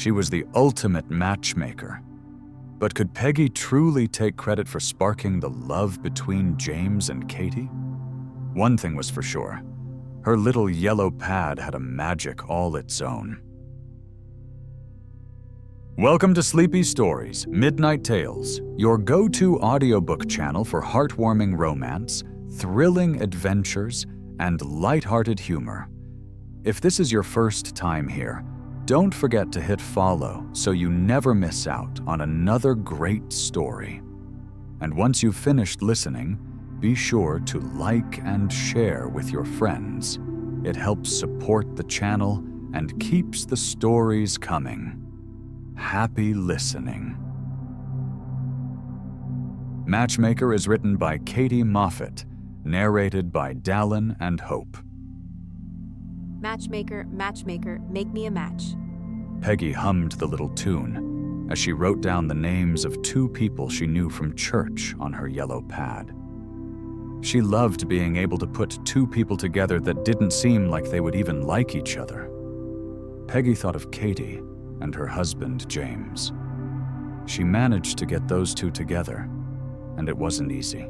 She was the ultimate matchmaker. But could Peggy truly take credit for sparking the love between James and Katy? One thing was for sure. Her little yellow pad had a magic all its own. Welcome to Sleepy Stories, Midnight Tales, your go-to audiobook channel for heartwarming romance, thrilling adventures, and lighthearted humor. If this is your first time here, don't forget to hit follow so you never miss out on another great story. And once you've finished listening, be sure to like and share with your friends. It helps support the channel and keeps the stories coming. Happy listening. Matchmaker is written by Katy Moffitt, narrated by Dallin and Hope. Matchmaker, matchmaker, make me a match. Peggy hummed the little tune as she wrote down the names of two people she knew from church on her yellow pad. She loved being able to put two people together that didn't seem like they would even like each other. Peggy thought of Katy and her husband, James. She managed to get those two together, and it wasn't easy.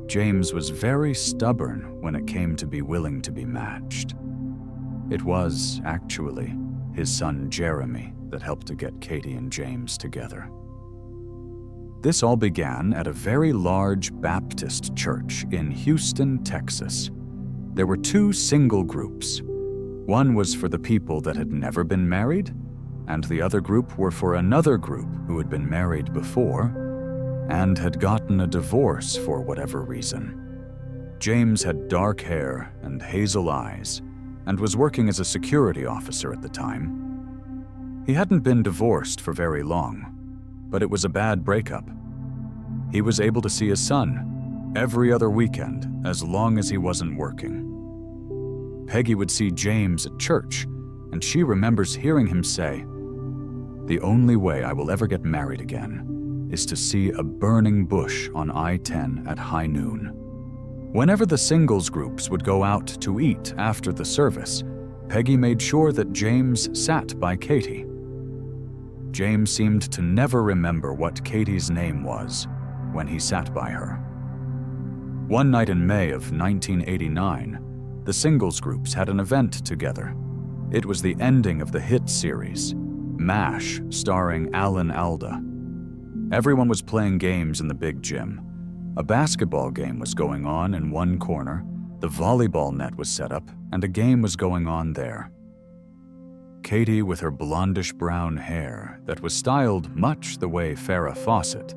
James was very stubborn when it came to be willing to be matched. It was, actually, his son Jeremy that helped to get Katy and James together. This all began at a very large Baptist church in Houston, Texas. There were two single groups. One was for the people that had never been married, and the other group were for another group who had been married before and had gotten a divorce for whatever reason. James had dark hair and hazel eyes, and was working as a security officer at the time. He hadn't been divorced for very long, but it was a bad breakup. He was able to see his son every other weekend as long as he wasn't working. Peggy would see James at church, and she remembers hearing him say, "The only way I will ever get married again is to see a burning bush on I-10 at high noon." Whenever the singles groups would go out to eat after the service, Peggy made sure that James sat by Katy. James seemed to never remember what Katy's name was when he sat by her. One night in May of 1989, the singles groups had an event together. It was the ending of the hit series, MASH, starring Alan Alda. Everyone was playing games in the big gym. A basketball game was going on in one corner, the volleyball net was set up, and a game was going on there. Katy, with her blondish-brown hair that was styled much the way Farrah Fawcett,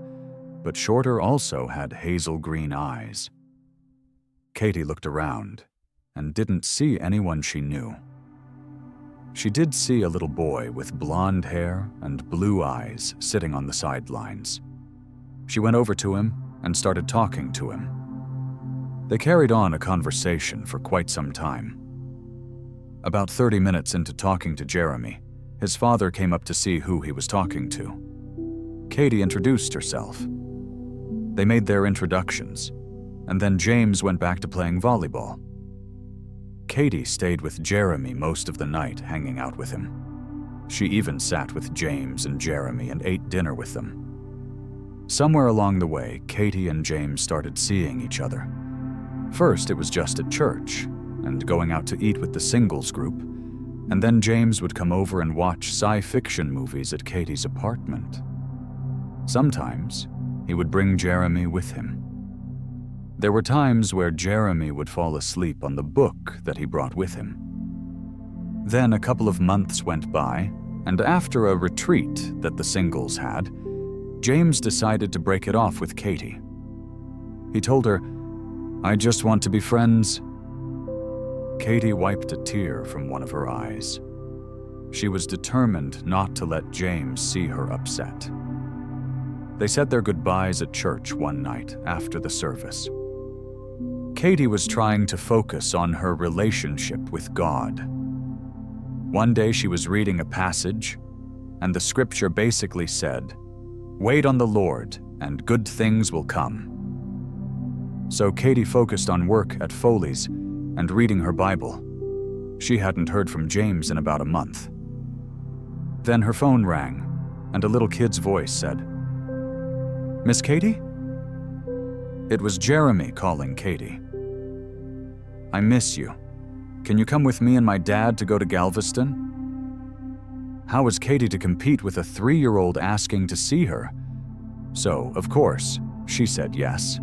but shorter, also had hazel-green eyes. Katy looked around and didn't see anyone she knew. She did see a little boy with blonde hair and blue eyes sitting on the sidelines. She went over to him and started talking to him. They carried on a conversation for quite some time. About 30 minutes into talking to Jeremy, his father came up to see who he was talking to. Katy introduced herself. They made their introductions, and then James went back to playing volleyball. Katy stayed with Jeremy most of the night, hanging out with him. She even sat with James and Jeremy and ate dinner with them. Somewhere along the way, Katy and James started seeing each other. First, it was just at church, and going out to eat with the singles group, and then James would come over and watch sci-fiction movies at Katy's apartment. Sometimes, he would bring Jeremy with him. There were times where Jeremy would fall asleep on the book that he brought with him. Then a couple of months went by, and after a retreat that the singles had, James decided to break it off with Katy. He told her, "I just want to be friends." Katy wiped a tear from one of her eyes. She was determined not to let James see her upset. They said their goodbyes at church one night after the service. Katy was trying to focus on her relationship with God. One day she was reading a passage, and the scripture basically said, "Wait on the Lord, and good things will come." So Katy focused on work at Foley's and reading her Bible. She hadn't heard from James in about a month. Then her phone rang, and a little kid's voice said, "Miss Katy?" It was Jeremy calling Katy. "I miss you. Can you come with me and my dad to go to Galveston?" How was Katy to compete with a 3-year-old asking to see her? So, of course, she said yes.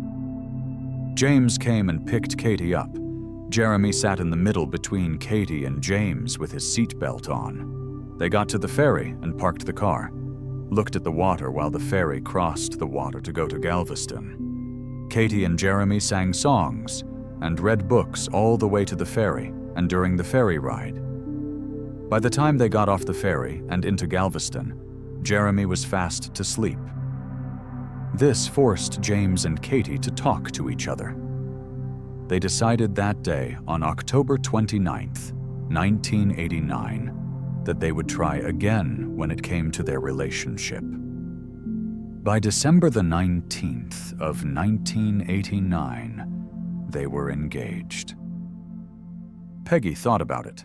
James came and picked Katy up. Jeremy sat in the middle between Katy and James with his seatbelt on. They got to the ferry and parked the car, looked at the water while the ferry crossed the water to go to Galveston. Katy and Jeremy sang songs and read books all the way to the ferry and during the ferry ride. By the time they got off the ferry and into Galveston, Jeremy was fast to sleep. This forced James and Katy to talk to each other. They decided that day, on October 29th, 1989, that they would try again when it came to their relationship. By December the 19th of 1989, they were engaged. Peggy thought about it.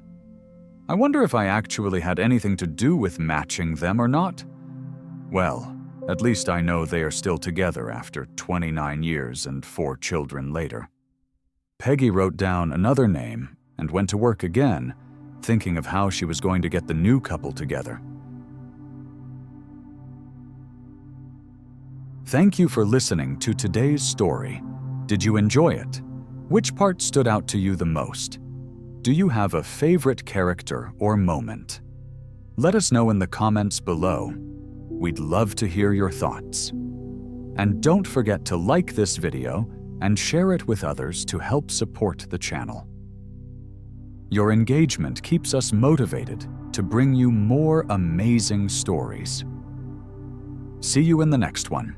I wonder if I actually had anything to do with matching them or not. Well, at least I know they are still together after 29 years and 4 children later. Peggy wrote down another name and went to work again, thinking of how she was going to get the new couple together. Thank you for listening to today's story. Did you enjoy it? Which part stood out to you the most? Do you have a favorite character or moment? Let us know in the comments below. We'd love to hear your thoughts. And don't forget to like this video and share it with others to help support the channel. Your engagement keeps us motivated to bring you more amazing stories. See you in the next one.